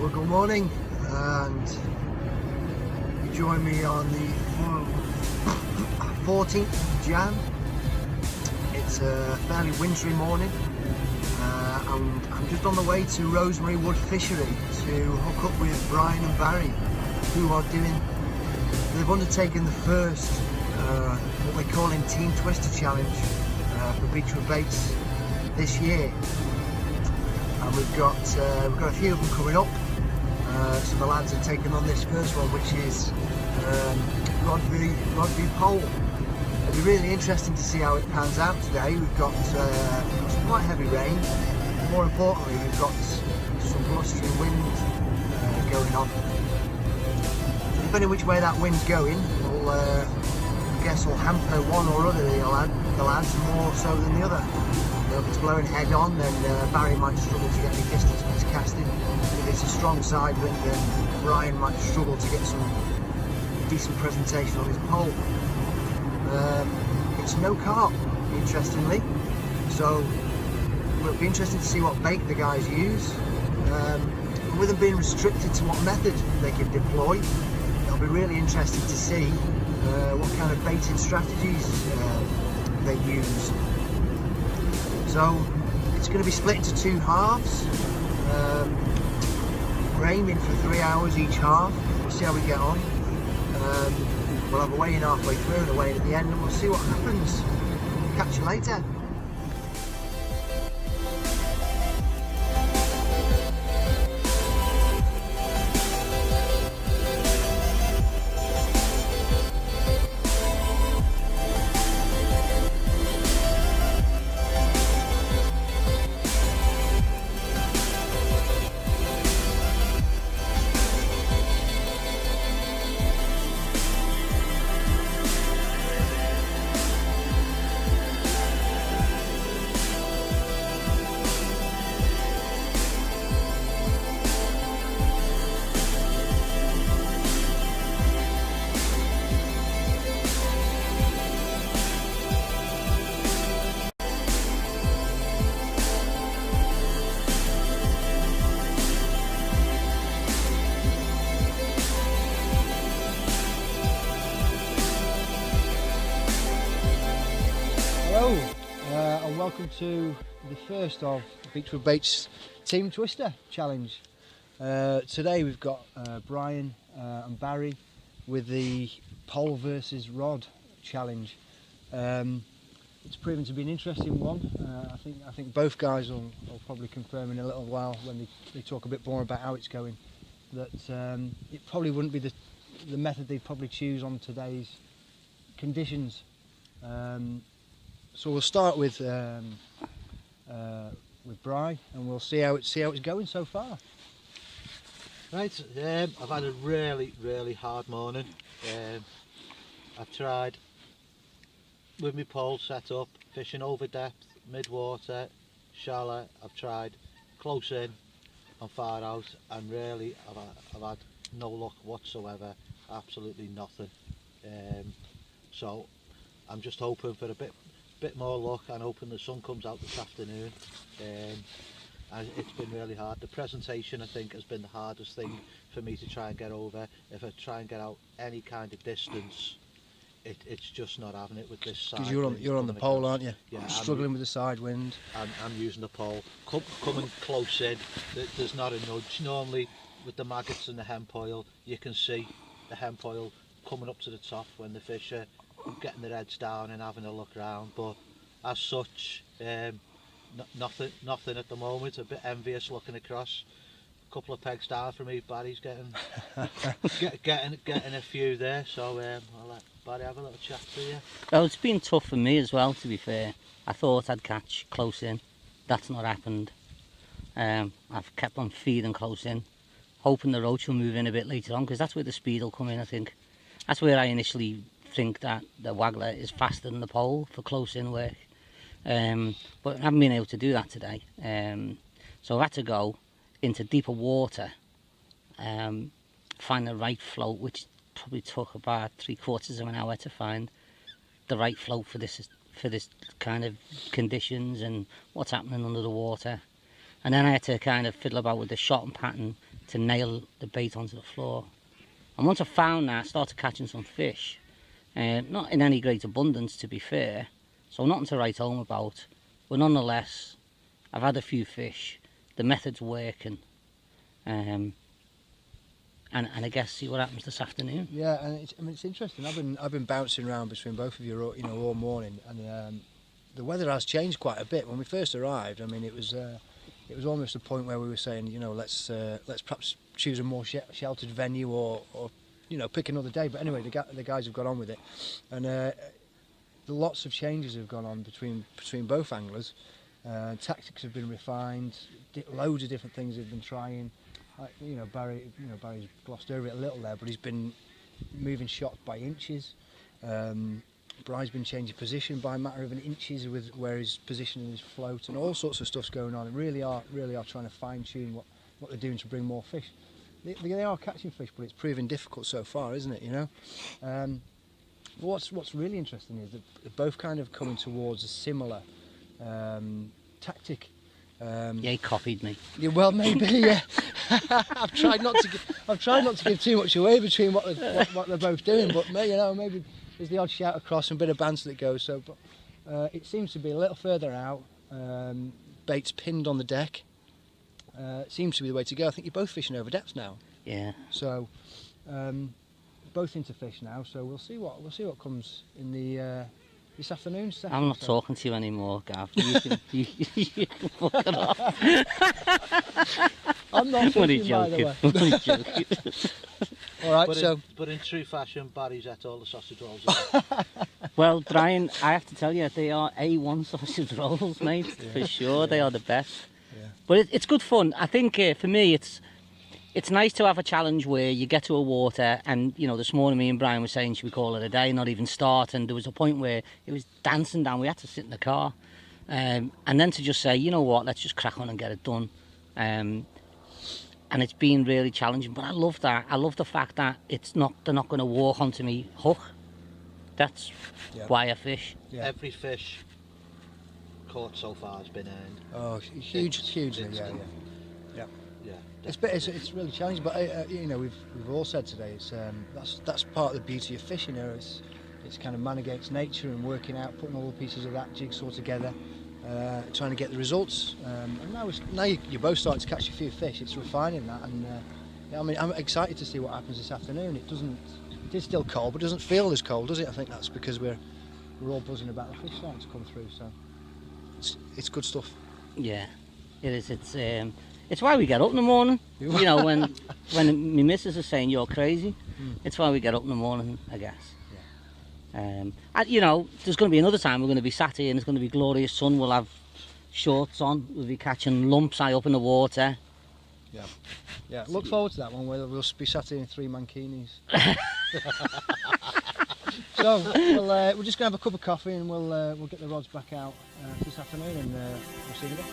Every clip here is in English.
Well, good morning, and you join me on the 14th of Jan. It's a fairly wintry morning, and I'm just on the way to Rosemary Wood Fishery to hook up with Brian and Barry, who are they've undertaken the first, what we're calling Team Twister Challenge for Beechwood Baits this year. And we've got a few of them coming up. So the lads are taking on this first one, which is rod v pole. It'll be really interesting to see how it pans out today. We've got some quite heavy rain. More importantly, we've got some blustering wind going on. So depending which way that wind's going, I guess will hamper one or other of the lads more so than the other. If it's blowing head on, then Barry might struggle to get any distance with his casting. If it's a strong side wind, then Brian might struggle to get some decent presentation on his pole. It's no carp, interestingly, so it'll be interesting to see what bait the guys use. With them being restricted to what method they can deploy, it'll be really interesting to see what kind of baiting strategies they use. So it's going to be split into two halves. We're aiming for 3 hours each half. We'll see how we get on. We'll have a weigh-in halfway through and a weigh-in at the end, and we'll see what happens. Catch you later. Hello, and welcome to the first of Beechwood Baits Team Twister Challenge. Today we've got Brian and Barry with the pole versus rod challenge. It's proven to be an interesting one. I think both guys will probably confirm in a little while when they talk a bit more about how it's going, that it probably wouldn't be the method they'd probably choose on today's conditions. So we'll start with Bri, and we'll see how it's going so far. Right, I've had a really hard morning. I've tried with my pole set up, fishing over depth, mid-water, shallow. I've tried close in and far out, and really I've had no luck whatsoever. Absolutely nothing. So I'm just hoping for a bit more luck, and hoping the sun comes out this afternoon. And it's been really hard. The presentation, I think, has been the hardest thing for me to try and get over. If I try and get out any kind of distance, it's just not having it with this side. Because you're on the pole, aren't you? Yeah, struggling with the side wind. I'm using the pole. Coming close in, there's not a nudge. Normally with the maggots and the hemp oil, you can see the hemp oil coming up to the top when the fish are getting their heads down and having a look around, but as such, nothing at the moment. A bit envious looking across. A couple of pegs down from me. Barry's getting getting a few there, so I'll let Barry have a little chat to you. Well, it's been tough for me as well, to be fair. I thought I'd catch close in. That's not happened. I've kept on feeding close in, hoping the roach will move in a bit later on, because that's where the speed will come in, I think. That's where I initially think that the waggler is faster than the pole for close in work, but I haven't been able to do that today. So I had to go into deeper water, find the right float, which probably took about 3/4 of an hour to find the right float for this kind of conditions and what's happening under the water. And then I had to kind of fiddle about with the shot and pattern to nail the bait onto the floor. And once I found that, I started catching some fish. Not in any great abundance, to be fair, so nothing to write home about, but nonetheless I've had a few fish, the method's working, and I guess see what happens this afternoon. Yeah, and it's interesting. I've been bouncing around between both of you, all morning, and the weather has changed quite a bit. When we first arrived, I mean, it was almost a point where we were saying, let's perhaps choose a more sheltered venue or pick another day. But anyway, the guys have got on with it, and lots of changes have gone on between both anglers. Tactics have been refined. Loads of different things they've been trying. Barry's glossed over it a little there, but he's been moving shots by inches. Brian's been changing position by a matter of inches with where he's positioning his float, and all sorts of stuff's going on. And really are trying to fine tune what they're doing to bring more fish. They are catching fish, but it's proving difficult so far, isn't it? But what's really interesting is that they're both kind of coming towards a similar tactic. Yeah, he copied me. Yeah, well, maybe. Yeah, I've tried not to give too much away between what they're both doing, but maybe there's the odd shout across and a bit of banter that goes. So, but it seems to be a little further out. Bait's pinned on the deck. It seems to be the way to go. I think you're both fishing over depths now. Yeah. So, both into fish now. So we'll see what comes in the. This afternoon. I'm not talking to you anymore, Gav. You can fuck it off. I'm not fishing, by the way. Only joking. All right, but in true fashion, Barry's ate all the sausage rolls. Well, Brian, I have to tell you, they are A1 sausage rolls, mate. For sure, they are the best. Yeah. But it's good fun. I think for me, it's nice to have a challenge where you get to a water and, this morning me and Brian were saying, should we call it a day, not even start? And there was a point where it was dancing down. We had to sit in the car. And then to just say, you know what, let's just crack on and get it done. And it's been really challenging. But I love that. I love the fact that they're not going to walk onto me hook. That's why I fish. Yeah. Every fish caught so far has been earned. Oh, hugely, yeah. Yeah. It's really challenging, but we've all said today that's part of the beauty of fishing. It's kind of man against nature and working out, putting all the pieces of that jigsaw together, trying to get the results. And now you're both starting to catch a few fish. It's refining that, and I'm excited to see what happens this afternoon. It is still cold, but it doesn't feel as cold, does it? I think that's because we're all buzzing about the fish starting to come through. So it's good stuff. Yeah, it is. It's why we get up in the morning. When my missus is saying you're crazy, it's why we get up in the morning, I guess. Yeah. There's going to be another time we're going to be sat here and it's going to be glorious sun. We'll have shorts on. We'll be catching lumps high up in the water. Yeah. Look forward to that one where we'll be sat here in 3 mankinis. So we're just going to have a cup of coffee and we'll get the rods back out this afternoon and we'll see you again.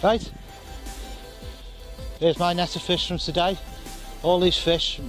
Right, here's my net of fish from today. All these fish,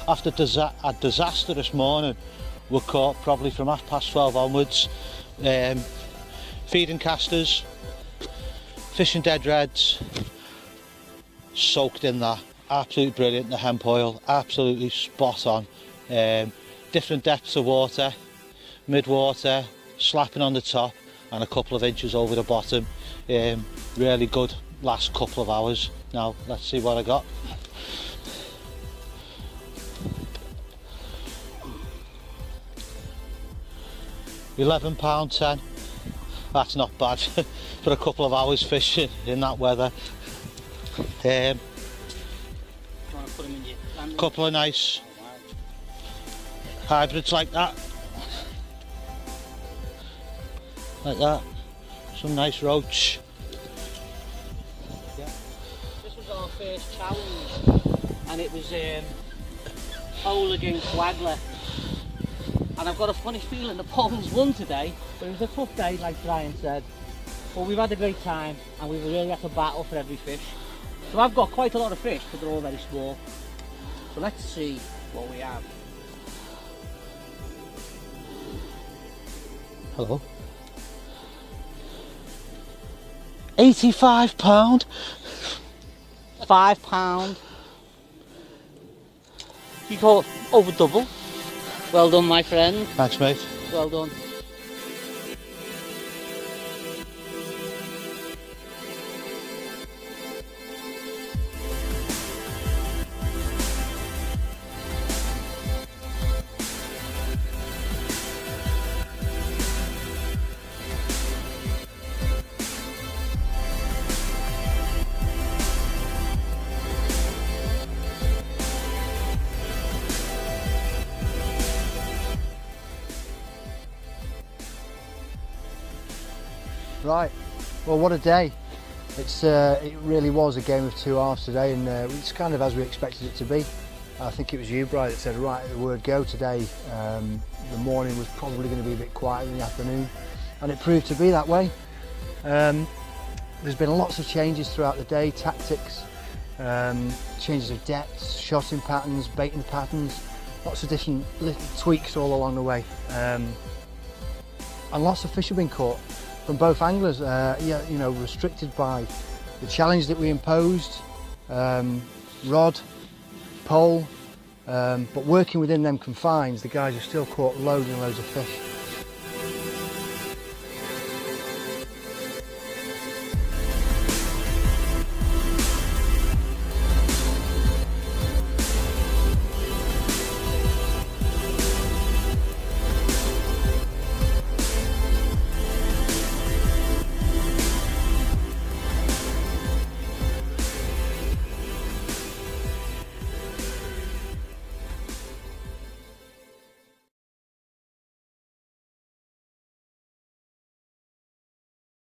after a disastrous morning, were caught probably from 12:30 onwards. Feeding casters, fishing dead reds, soaked in that. Absolutely brilliant, the hemp oil, absolutely spot on. Different depths of water, mid-water, slapping on the top and a couple of inches over the bottom. Really good last couple of hours. Now let's see what I got. £11.10. That's not bad for a couple of hours fishing in that weather. Do you want to put them in your landing? Couple of nice Oh, wow. hybrids like that. Like that. Some nice roach. Yeah. This was our first challenge, and it was pole against waggler. And I've got a funny feeling the poles won today, but it was a tough day, like Brian said. But we've had a great time, and we've really had to battle for every fish. So I've got quite a lot of fish, but they're all very small. So let's see what we have. Hello. £85. £5. You caught over double. Well done, my friend. Thanks, mate. Well done. Right, well, what a day. It really was a game of two halves today, and it's kind of as we expected it to be. I think it was you, Brian, that said right at the word go today. The morning was probably going to be a bit quieter than the afternoon, and it proved to be that way. There's been lots of changes throughout the day, tactics, changes of depths, shotting patterns, baiting patterns, lots of different little tweaks all along the way, and lots of fish have been caught from both anglers. You know, restricted by the challenge that we imposed, rod, pole, but working within them confines, the guys have still caught loads and loads of fish.